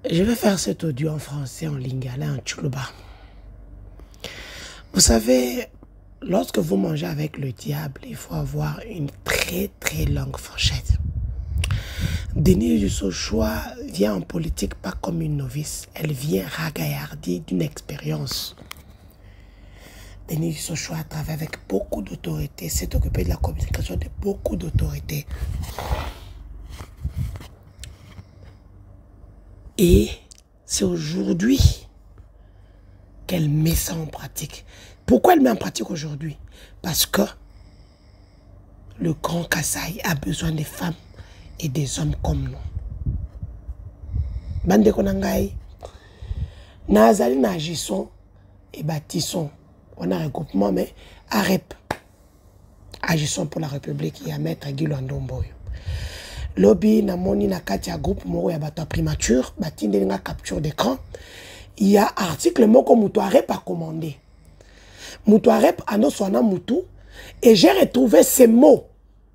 Je vais faire cet audio en français, en lingala, en tchoulouba. Vous savez, lorsque vous mangez avec le diable, il faut avoir une très longue fourchette. Denise Dussochoa vient en politique pas comme une novice. Elle vient ragaillardie d'une expérience. Denise Dussochoa travaille avec beaucoup d'autorité, s'est occupée de la communication de beaucoup d'autorité. Et c'est aujourd'hui qu'elle met ça en pratique. Pourquoi elle met en pratique aujourd'hui? Parce que le Grand Kasaï a besoin des femmes et des hommes comme nous. Bande konangai, nazali na agissons et bâtissons. On a un regroupement, mais AREP. Agissons pour la République. Il y a Maître Guy Lwandomboyo. Lobby na moni na kati ya groupe moko ya bato primature, batinde nga capture d'écran. Il y a article moko mutu AREP a commandé. Mutu AREP ano swana mutu et j'ai retrouvé ces mots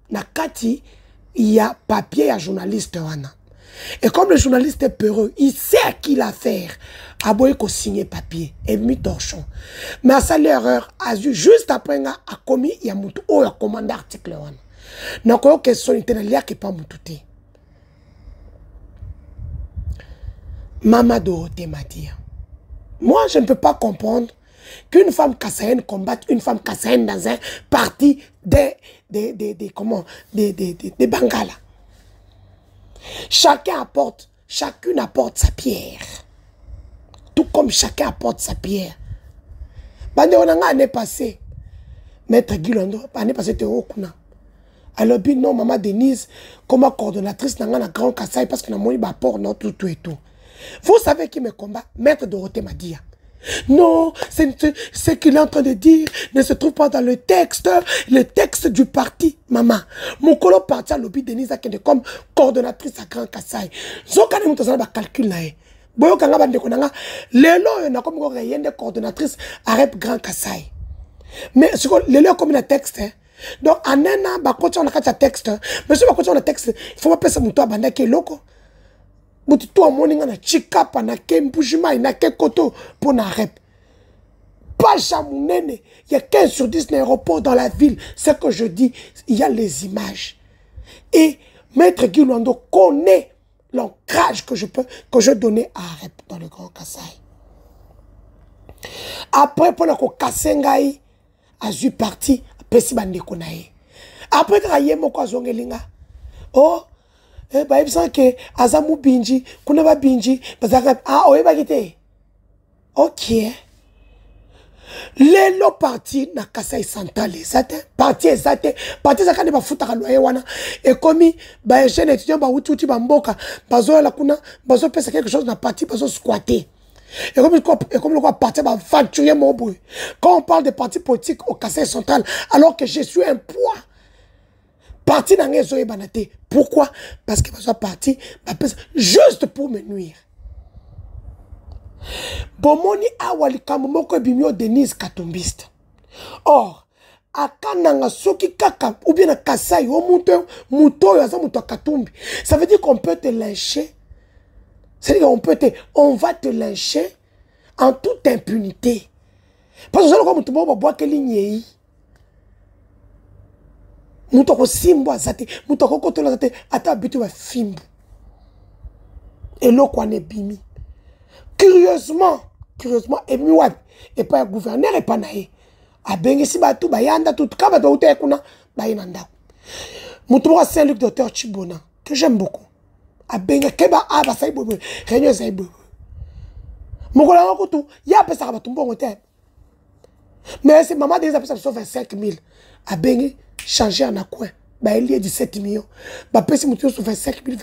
na kati il y a papier à journaliste wana. Et comme le journaliste est peureux, il sait à qui l'affaire. Aboye ko signer papier et mis torchon. Mais à sa l'erreur a eu juste après nga a commis il y a mutu o a commandé article wana. Nako question itenalia qui pas mututé. Maman Dorothée m'a dit, moi je ne peux pas comprendre qu'une femme kassaïenne combatte une femme kassaïenne dans un parti des Bangala. Chacune apporte sa pierre. Tout comme chacun apporte sa pierre. Bande onanga année passée, Maître Guy Lwandomboyo, année passée te okuna. Alors, non, maman Denise, comme coordonnatrice, n'a pas grand Kassai parce que n'a pas rapport, non, tout et tout. Vous savez qui me combat? Maître Dorothée m'a dit. Non, ce qu'il est en train de dire ne se trouve pas dans le texte du parti. Maman, mon colo parti à l'objet Denise a comme coordonnatrice à Grand Kassai. Zokane mutazana ba calcul là. Boyo kanga bande konanga, lelo na comme rien de coordonnatrice à Rep Grand Kassai. Mais ce que lelo comme un texte. Donc, en un an, on a un texte. Mais si on a un texte, il faut pas penser que on a un loko. Si on a un chika, on a un boujima, on a un koto pour un rep. Pas chamounene. Il y a 15 sur 10 aéroports dans la ville. C'est que je dis, il y a les images. Et Maître Guy Lwandomboyo connaît l'ancrage que je donnais à rep dans le Grand Kassai. Après, pour la Kassengai, a eu parti. Après quand il y a mon zongelinga, oh, bah il sent que azamu binji, kunaba binji, parce que ah oh bah kite, ok. Lelo parti na Kassai Central zate, parti zate zakane ba futa loyer wana, et comme bah jeune étudiant ba uti ba mboka, bazo la kuna, bazo pesa quelque chose na parti, bazo squatter. Et comme le quoi parti va facturer mon bruit. Quand on parle de partis politiques au Kassai Central, alors que je suis un poids, parti dans les zoé banaté. Pourquoi? Parce que je suis parti juste pour me nuire. Bomoni awali kamomoko bimio Denise Katumbiste. Or, akananga soki kaka ou bien na Kassai o muto ya za muto Katumbi. Ça veut dire qu'on peut te lyncher. C'est-à-dire on va te lyncher en toute impunité. Parce que comme tout le monde boit que ligne Moutoko simbo zate, moutoko kotola zate, ata bitu wa fimbu. Et l'eau quoi n'est bimi. Curieusement, et miwab, et pas un gouverneur et pas naïe. A bengi si batu bayanda tout kaba do ute kuna bayinanda. Moutoko Saint-Luc Docteur Chibona que j'aime beaucoup. Abenga keba aba saibo renyo saibo mokola ngokutu ya pesa ka batumbo ngote mais c'est maman des pesa 25 000 abengi changer en coin ba elie 17 millions ba pesa mutu sur 25 000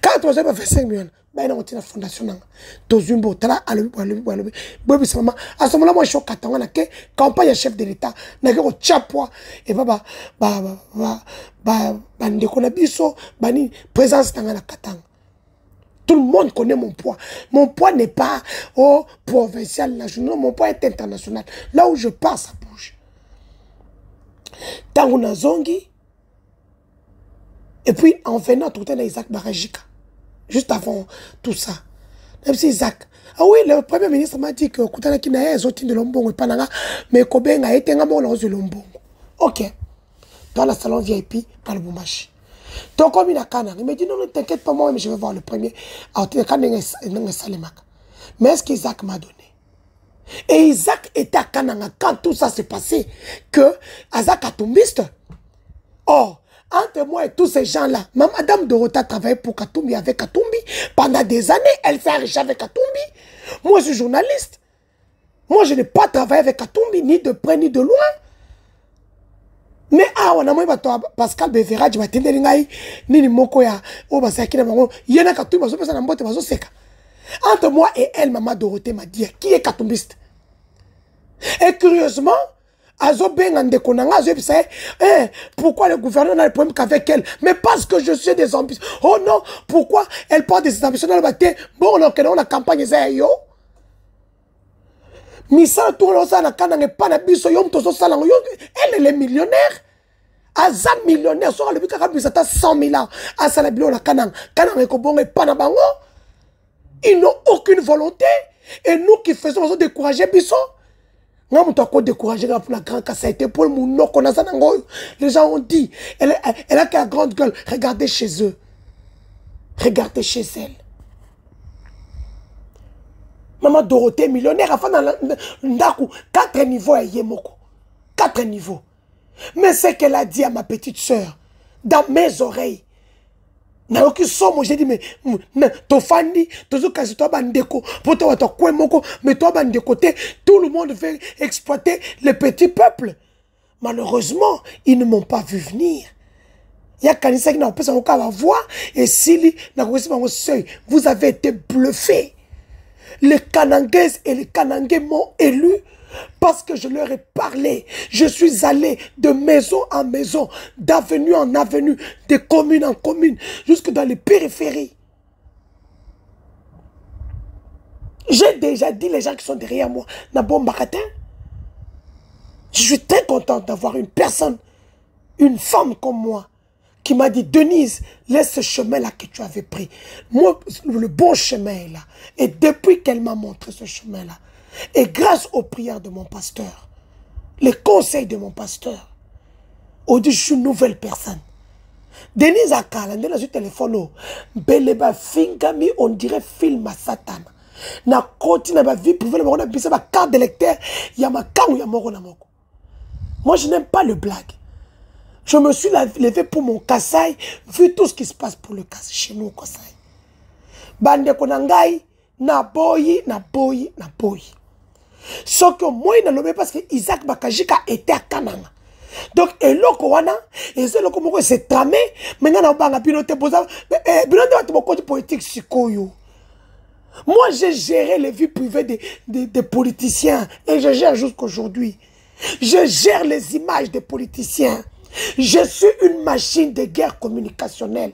quand on a 25 millions ba ina ngotina fondation nanga tozumbo tala alobi bobi sama à ce moment là moi je suis katanga na ke campagne chef de l'état na ke ko chapwa et ndeko na biso bani présence tanga na katanga. Tout le monde connaît mon poids. Mon poids n'est pas provincial, national, mon poids est international. Là où je pars, ça bouge. Tangouna Zongi, et puis en venant, tout le temps, Isaac Barajika. juste avant tout ça. Même si Isaac. Ah oui, le premier ministre m'a dit que Koutana Kinae est sorti de Lombongo et Pananga, mais Kobenga a été un bon de Lombongo. Ok. Dans le salon VIP, dans le Boumachi. Donc, comme il a Kana, il me dit non, ne t'inquiète pas, moi, mais je vais voir le premier. Mais est-ce qu'Isaac m'a donné? Et Isaac était à Kananga quand tout ça s'est passé, que Isaac a tombiste. Or, entre moi et tous ces gens-là, Madame Dorota travaillait pour Katumbi avec Katumbi. Pendant des années, elle s'est enrichie avec Katumbi. Moi, je suis journaliste. Moi, je n'ai pas travaillé avec Katumbi, ni de près, ni de loin. Mais on a moi Pascal Bevera, je m'attendais ni moko ya o basaki na bango yena Katumbi bazo pesa na mbote bazo seka. Entre moi et elle, Maman Dorothée m'a dit qui est Katumbiste. Et curieusement, pourquoi le gouvernement n'a le problème qu'avec elle? Mais parce que je suis des ambitions. Oh non, pourquoi elle porte des ambitions dans le bâtiment? Bon, on a la campagne, yo. Misa tourne ça, elle est millionnaire. Aza millionnaire, sur le but de 100 000 ans. Asa la bilo la kanang. Kanang et kobong et panabango. Ils n'ont aucune volonté. Et nous qui faisons décourager Bisso. Nous avons découragé pour la grande casse. Ça a été pour le monde. Les gens ont dit, elle a qu'à grande gueule. Regardez chez eux. Regardez chez elle. Maman Dorothée, millionnaire, enfin dans le 4 niveaux, elle y est moko. 4 niveaux. Mais ce qu'elle a dit à ma petite soeur, dans mes oreilles, n'a aucun son, j'ai dit, mais ton fandi, ton kasi toi bandeko, pour toi quoi moko, mais toi bandeko, tout le monde veut exploiter le petit peuple. Malheureusement, ils ne m'ont pas vu venir. Il y a Kanissa qui n'a pas sa voix, et Sili n'a pas son seuil. Vous avez été bluffés. Les Kanangaises et les Kanangais m'ont élu parce que je leur ai parlé. Je suis allé de maison en maison, d'avenue en avenue, de commune en commune, jusque dans les périphéries. J'ai déjà dit les gens qui sont derrière moi, Nabom Bakatin. Je suis très contente d'avoir une personne, une femme comme moi, qui m'a dit, Denise, laisse ce chemin-là que tu avais pris. Moi, le bon chemin est là. Et depuis qu'elle m'a montré ce chemin-là, et grâce aux prières de mon pasteur, les conseils de mon pasteur, aujourd'hui, je suis une nouvelle personne. Denise Akala, dans le téléphone, Beleba Fingami, on dirait film à Satan. Na côté na vie privée, on a ma carte d'électeur, il y a ma carte ou il y a mon moko. Moi, je n'aime pas le blague. Je me suis levé pour mon Kassai, vu tout ce qui se passe pour le Kassai, chez nous au Kassai. Bande konangai, na boyi. Sauf que moi, il n'a pas parce que Isaac Bakajika était à Kananga. Donc, et l'oko wana, et c'est l'oko moko s'est tramé, maintenant on a banga piloté pour ça, piloté pour côté politique sikoyo. Moi, j'ai géré les vies privées des politiciens, et je gère jusqu'aujourd'hui. Je gère les images des politiciens. Je suis une machine de guerre communicationnelle.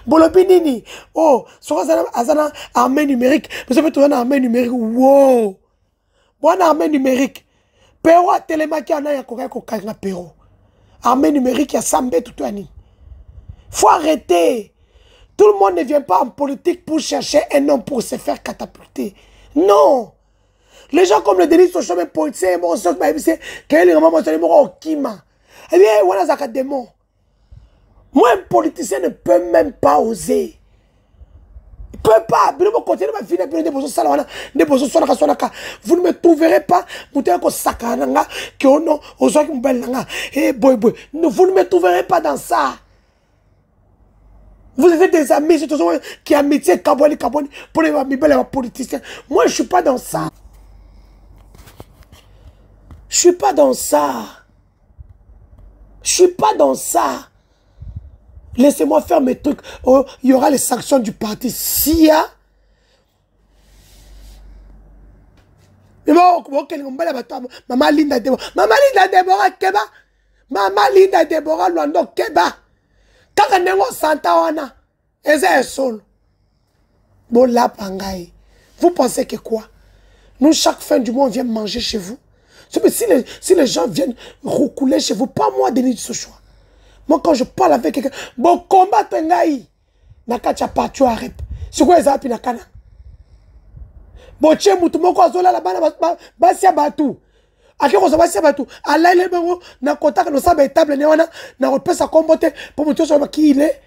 Bolobinini, oh, sur Azana armée numérique, vous savez, tout un armée numérique, wow. Bon, armée numérique. Pero a télémaki ana ya koka kokanga pero. Armée numérique, il y a Sambé tout ani. Faut arrêter. Tout le monde ne vient pas en politique pour chercher un homme pour se faire catapulter. Non. Les gens comme le Denis sont chemin politicien, bon, ça, c'est quel est le moment où c'est le mot Kima. Eh bien, voilà, ça démon. Moi, un politicien ne peut même pas oser. Il ne peut pas. Vous ne me trouverez pas. Vous ne me trouverez pas dans ça. Vous avez des amis qui amitié Kaboli pour les politiciens. Moi, je ne suis pas dans ça. Je ne suis pas dans ça. Je ne suis pas dans ça. Laissez-moi faire mes trucs. Oh, il y aura les sanctions du parti. S'il y a... Maman Linda Deborah. Maman Linda Deborah Keba. Maman Linda Deborah Luando Keba. Kakanengo Santa Wana. Eze Esol. Bon là, Pangaï. Vous pensez que quoi? Nous, chaque fin du mois, on vient manger chez vous. Si les gens viennent roucouler chez vous, pas moi, Denis Sochoa. Moi, quand je parle avec quelqu'un, bon combat, Tengaï. Nakacha Patu Arep. C'est quoi les appuis na kana? Bon, tiens, moutoumoko azola la bana basia batou. Ake ko basia batou. Ala ile bango na contact no sa ba table ne wana na repesa kombote pour muto so ki il est.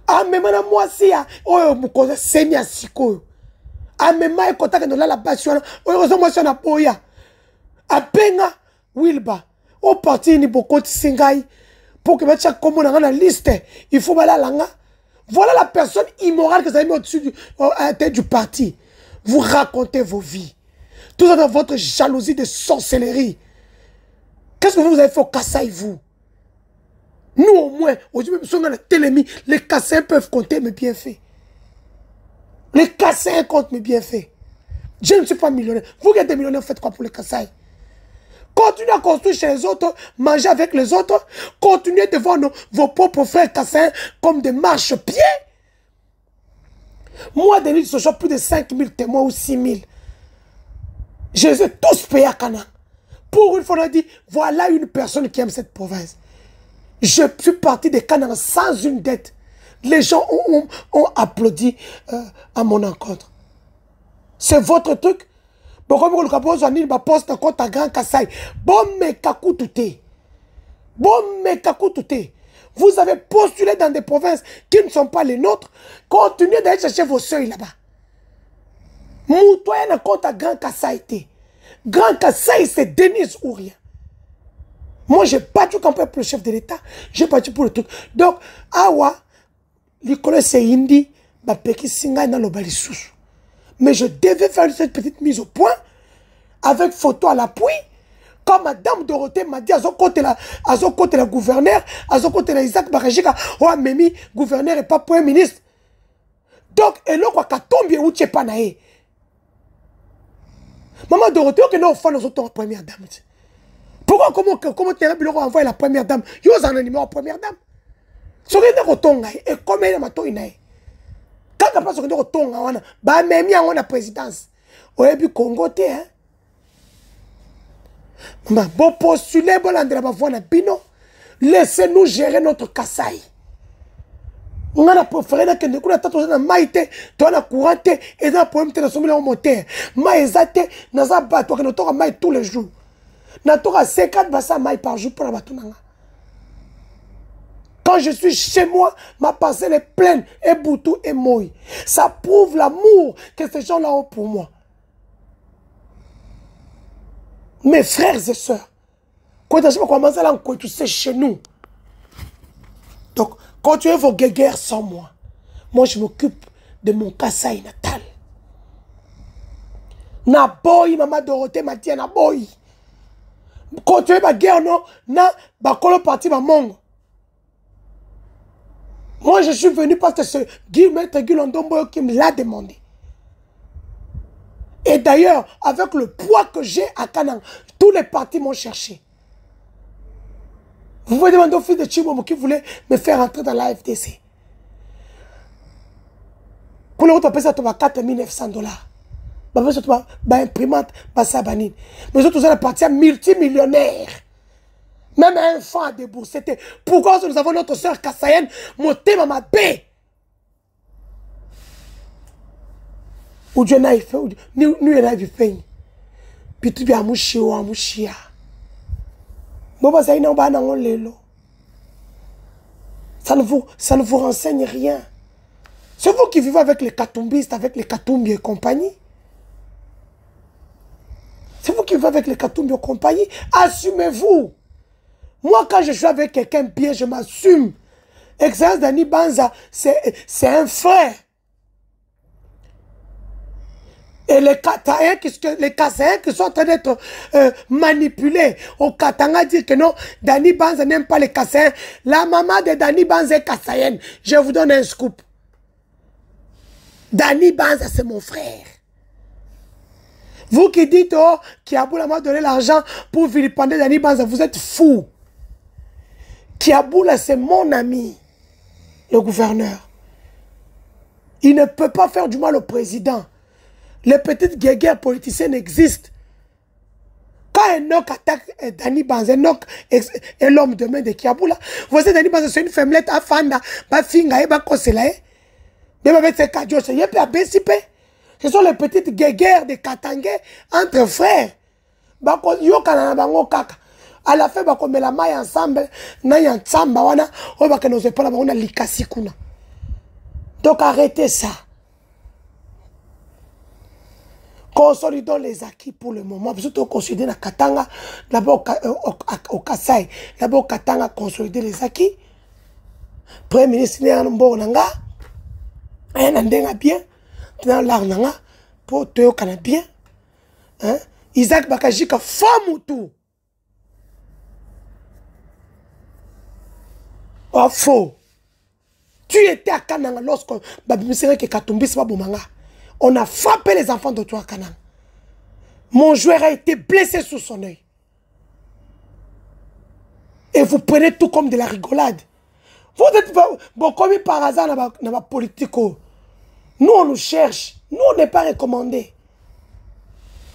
Ah mais mana moi si ya oyo mukoza senya siko. Ah mais mai contact no la passion. Oyo zo moi na boya. Apenga Wilba. Au parti ni bokoti singai pour que batia comme na la liste. Il faut bala langa. Voilà la personne immorale que vous avez mis au-dessus à la tête du parti. Vous racontez vos vies. Tout ça dans votre jalousie de sorcellerie. Qu'est-ce que vous avez fait au Kassai, vous? Nous, au moins, aujourd'hui, nous sommes dans la télémie. Les Kassaïens peuvent compter mes bienfaits. Les Kassaïens comptent mes bienfaits. Je ne suis pas millionnaire. Vous qui êtes des millionnaires, faites quoi pour les Kassaïs? Continuez à construire chez les autres, manger avec les autres, continuez devant vos propres frères Kassaïens comme des marche-pieds. Moi, Denis Sochon, plus de 5000 témoins ou 6000. Je les ai tous payés à Cana. Pour une fois, on a dit, voilà une personne qui aime cette province. Je suis parti de Cana sans une dette. Les gens ont applaudi à mon encontre. C'est votre truc. Bon, comme le capot, on a poste contre Grand Kassai. Bon, mais kakoutouté. Bon, mais kakoutouté. Vous avez postulé dans des provinces qui ne sont pas les nôtres. Continuez d'aller chercher vos seuils là-bas. Moutoyen n'a compte à Grand Kassai. Grand Kassai, c'est Denis ou rien. Moi, j'ai battu quand même pour le chef de l'État. J'ai battu pour le truc. Donc, awa, l'école c'est Indi, bah, peki singa dans le balisous. Mais je devais faire cette petite mise au point, avec photo à l'appui. Quand Madame Dorothée m'a dit, à son côté la gouverneur, à son côté la Isaac Barajika, oh, Mimi, gouverneur et pas premier ministre. Donc, et là, quoi, qu'à tomber où tu es pas naé. Maman Dorothée, ok, non, fan aux autres première dame. Pourquoi, comment tu as envoyé la première dame? Yo, en animé en première dame. Ce qui est de et comment il m'a dit, quand tu as pas ce qui est de tonga, bah, même il y a la présidence. Au début, Congo, hein. Bon, postuler, bon, laissez-nous gérer notre Kassai. On a préféré que nous avons maïté, tu as courant, et dans le problème, tu as un moteur. Maïzate, nous avons battu, nous avons maï tous les jours. Nous avons 50 bassins maï par jour pour la battre. Quand je suis chez moi, ma parcelle est pleine, et boutou et moï. Ça prouve l'amour que ces gens-là ont pour moi. Mes frères et sœurs, quand je commence à l'encourager, tu sais, chez nous. Donc, continuez vos guerres sans moi. Moi, je m'occupe de mon Kassai natal. Naboy, Maman Dorothée m'a dit, Naboy. Continuez ma guerre, non, na, bakolo parti ma mongo. Moi, je suis venu parce que ce Maître Guy Londomboyo qui me l'a demandé. Et d'ailleurs, avec le poids que j'ai à Canaan, tous les partis m'ont cherché. Vous pouvez demander au fils de Chibomo qui voulait me faire entrer dans la FDC. Pour le retour, ça va 4 900 $. Bah, imprimante, bah, ça banine. Mais autres, vous allez partir multimillionnaire. Même un enfant à débourser. Pourquoi nous avons notre soeur Kassaïenne, monter ma paix? Ou Dieu n'a fait, nous n'a fait. Puis tu viens à mouchia ou à mouchia. Bon, bah, ça y est, ça ne vous renseigne rien. C'est vous qui vivez avec les katumbistes, avec les katumbi et compagnie. C'est vous qui vivez avec les katumbi et compagnie. Assumez-vous. Moi, quand je suis avec quelqu'un bien, je m'assume. Excellence Dani Banza, c'est un frère. Et les Kassaïens qui sont en train d'être manipulés au Katanga disent que non, Dani Banza n'aime pas les Kassaïens. La maman de Dani Banza est Kassaïenne. Je vous donne un scoop. Dani Banza, c'est mon frère. Vous qui dites, oh, Kiaboula m'a donné l'argent pour vilipender Dani Banza, vous êtes fous. Kiaboula, c'est mon ami, le gouverneur. Il ne peut pas faire du mal au président. Les petites guerres politiciennes existent. Quand Enoch attaque Dani Banza, Enoch est l'homme de main de Kiaboula. Vous savez, Dani Banza, c'est une femmelette à Fanda, Bafinga et Bakosela. Même avec ces cadres, c'est yep à BCP. Ce sont les petites guerres de Katangé entre frères. Bako yo kana bango kaka. À la fin bako mela mai ensemble na ya tsamba wana o baka no se pala bango na likasi kuna. Donc arrêtez ça. Consolidons les acquis pour le moment. Vous êtes consolider la Katanga, d'abord au Kassai, d'abord Katanga consolider les acquis. Premier ministre n'est pas nanga, un andéna bien, dans l'arnanga pour te au bien. Isaac Bakajika femme ou tout. Oh faux. Tu étais à Kananga lorsque Babimisere que Katumbi c'est pas Boumanga. On a frappé les enfants de toi, Kanang. Mon joueur a été blessé sous son œil. Et vous prenez tout comme de la rigolade. Vous êtes bon, comme par hasard dans la politique. Nous, on nous cherche. Nous, on n'est pas recommandés.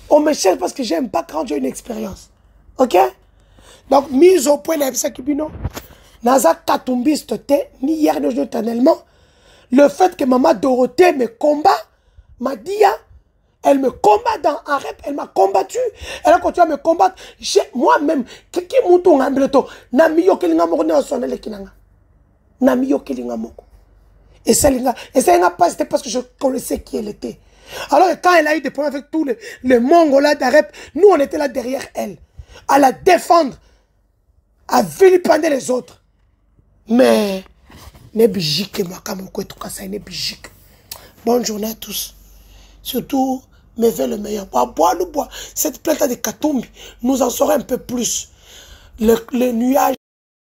On me cherche parce que j'aime pas quand j'ai une expérience. Ok? Donc, mise au point, Naza Katumbiste, ni hier, ni éternellement. Le fait que maman Dorothée me combat, m'a dit, elle me combat dans un rep, elle m'a combattu, elle a continué à me combattre. Moi-même, qui mouton ambleto, namiyo kelinga moko ne osonele kinanga. Namiyo kelinga moko. Et ça n'a pas, c'était parce que je connaissais qui elle était. Alors quand elle a eu des problèmes avec tous les Mongols d'Arep, nous on était là derrière elle, à la défendre, à vilipender les autres. Mais, nebijike makamoko et tout ça, nebijike. Bonne journée à tous. Surtout, me veut le meilleur. Bois. Cette plainte de Katumbi, nous en saurons un peu plus. Le nuage.